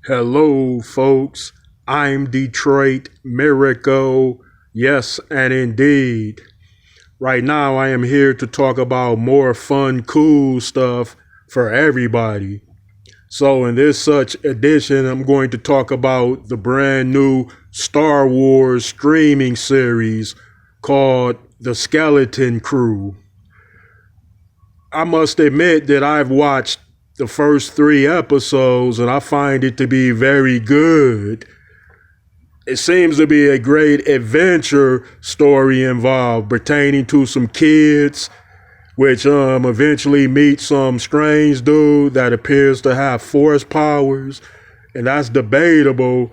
Hello, folks. I'm Detroit Miracle. Yes, and indeed. Right now, I am here to talk about more fun, cool stuff for everybody. So, in this such edition, I'm going to talk about the brand new Star Wars streaming series called The Skeleton Crew. I must admit that I've watched the first three episodes and I find it to be very good. It seems to be a great adventure story involved pertaining to some kids, which eventually meet some strange dude that appears to have force powers, and that's debatable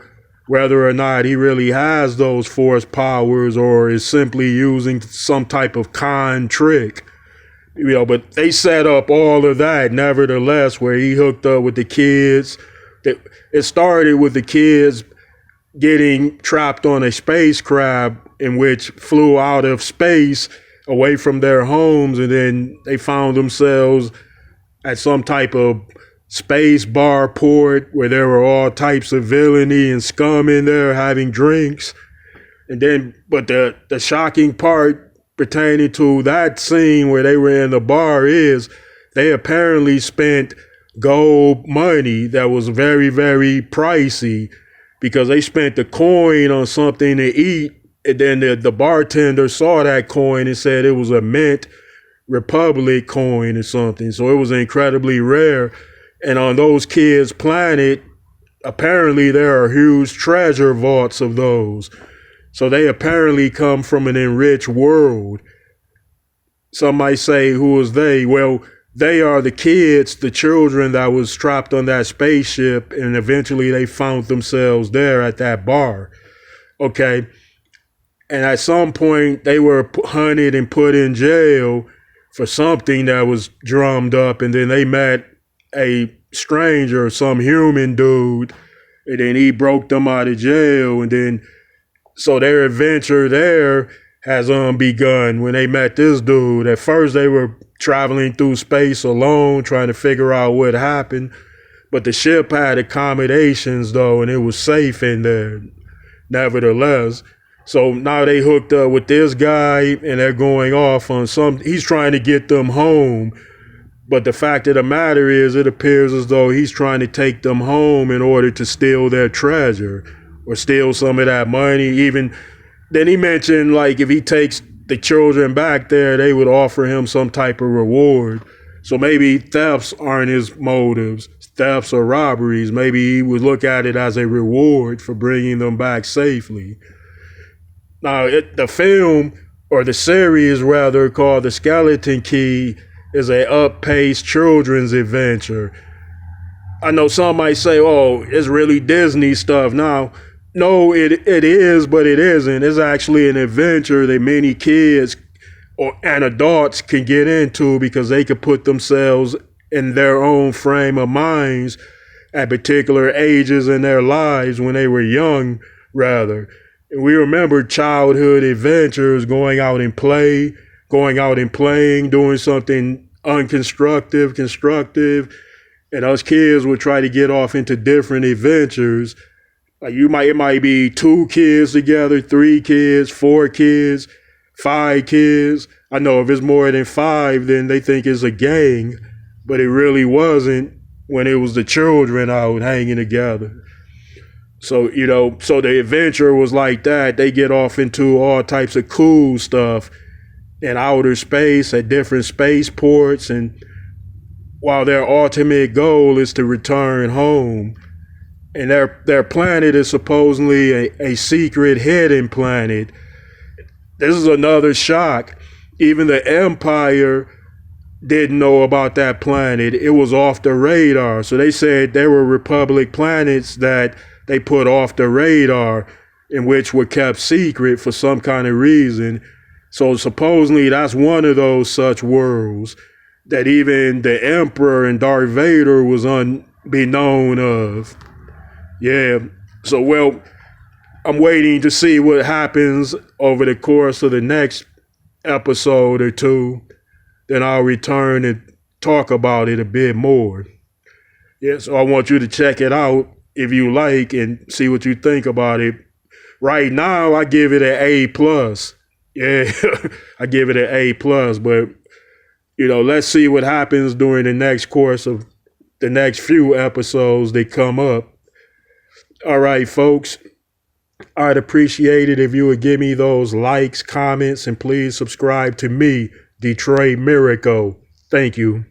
whether or not he really has those force powers or is simply using some type of con trick. But they set up all of that nevertheless, where he hooked up with the kids. It started with the kids getting trapped on a spacecraft in which flew out of space away from their homes, and then they found themselves at some type of space bar port where there were all types of villainy and scum in there having drinks. But the shocking part pertaining to that scene where they were in the bar is they apparently spent gold money that was very, very pricey, because they spent the coin on something to eat, and then the bartender saw that coin and said it was a Mint Republic coin or something. So it was incredibly rare. And on those kids' planet, apparently there are huge treasure vaults of those. So they apparently come from an enriched world. Some might say, who is they? Well, they are the kids, the children that was trapped on that spaceship, and eventually they found themselves there at that bar. Okay. And at some point they were hunted and put in jail for something that was drummed up, and then they met a stranger, some human dude, and then he broke them out of jail, and then so their adventure there has begun when they met this dude. At first they were traveling through space alone, trying to figure out what happened. But the ship had accommodations though, and it was safe in there nevertheless. So now they hooked up with this guy and they're going off on he's trying to get them home. But the fact of the matter is, it appears as though he's trying to take them home in order to steal their treasure or steal some of that money. Even then he mentioned, like, if he takes the children back there, they would offer him some type of reward. So maybe thefts aren't his motives, thefts or robberies. Maybe he would look at it as a reward for bringing them back safely. Now, the film, or the series rather, called The Skeleton Key, is a up-paced children's adventure. I know some might say, oh, it's really Disney stuff. Now, no, it is, but it isn't. It's actually an adventure that many kids and adults can get into, because they could put themselves in their own frame of minds at particular ages in their lives when they were young, rather. And we remember childhood adventures, going out and playing, doing something unconstructive, constructive, and us kids would try to get off into different adventures. Like it might be 2 kids together, 3 kids, 4 kids, 5 kids. I know if it's more than 5, then they think it's a gang, but it really wasn't when it was the children out hanging together. So, so the adventure was like that. They get off into all types of cool stuff in outer space at different spaceports, and while their ultimate goal is to return home. And their planet is supposedly a secret hidden planet. This is another shock. Even the Empire didn't know about that planet. It was off the radar. So they said there were Republic planets that they put off the radar, in which were kept secret for some kind of reason. So supposedly that's one of those such worlds that even the Emperor and Darth Vader was unbeknown of. Yeah, so well, I'm waiting to see what happens over the course of the next episode or two. Then I'll return and talk about it a bit more. Yeah, so I want you to check it out. if you like and see what you think about it. Right now, I give it an A plus. Yeah, I give it an A plus. But let's see what happens during the next course of the next few episodes that come up. All right, folks. I'd appreciate it if you would give me those likes, comments, and please subscribe to me, Detroit Miracle. Thank you.